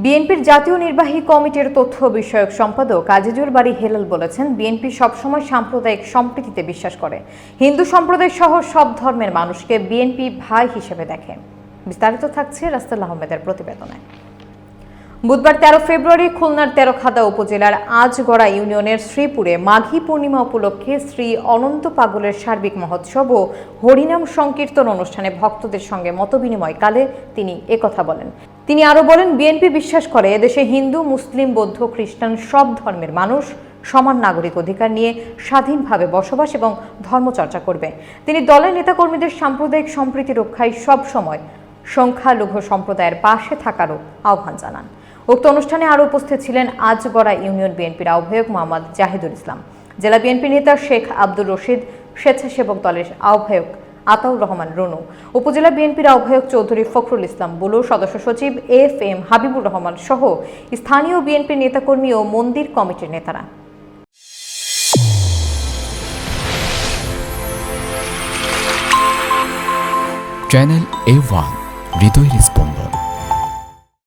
বিএনপির জাতীয় নির্বাহী কমিটির তথ্য বিষয়ক সম্পাদক আজিজুর বারী হেলাল বলেছেন, বিএনপি সবসময় সাম্প্রদায়িক সম্প্রীতিতে বিশ্বাস করে। হিন্দু সম্প্রদায় সহ সব ধর্মের মানুষকে বিএনপি ভাই হিসেবে দেখে। বিস্তারিত থাকছে রাসেল আহমেদের প্রতিবেদনে। বুধবার 13 ফেব্রুয়ারি খুলনার তেরখাদা উপজেলার আজগড়া ইউনিয়নের শ্রীপুরে মাঘী পূর্ণিমা উপলক্ষে শ্রী অনন্ত পাগলের সার্বিক মহোৎসব ও হরিনাম সংকীর্তন অনুষ্ঠানে ভক্তদের সঙ্গে মতবিনিময় কালে তিনি একথা বলেন। তিনি আরও বলেন, বিএনপি বিশ্বাস করে এদেশে হিন্দু, মুসলিম, বৌদ্ধ, খ্রিস্টান সব ধর্মের মানুষ সমান নাগরিক অধিকার নিয়ে স্বাধীনভাবে বসবাস এবং ধর্মচর্চা করবে। তিনি দলের নেতাকর্মীদের সাম্প্রদায়িক সম্প্রীতি রক্ষায় সবসময় সংখ্যালঘু সম্প্রদায়ের পাশে থাকারও আহ্বান জানান। উক্ত অনুষ্ঠানে আরও উপস্থিত ছিলেন আজগড়া ইউনিয়ন বিএনপির আহ্বায়ক মোহাম্মদ জাহিদুল ইসলাম, জেলা বিএনপি নেতা শেখ আব্দুর রশিদ, স্বেচ্ছাসেবক দলের আহ্বায়ক আতাউর রহমান রনু, উপজেলা বিএনপির আহ্বায়ক চৌধুরী ফখরুল ইসলাম বুলু, সদস্য সচিব FM হাবিবুর রহমান সহ স্থানীয় বিএনপির নেতাকর্মী ও মন্দির কমিটির নেতারা। চ্যানেল A1 হৃদয়ের স্পন্দন।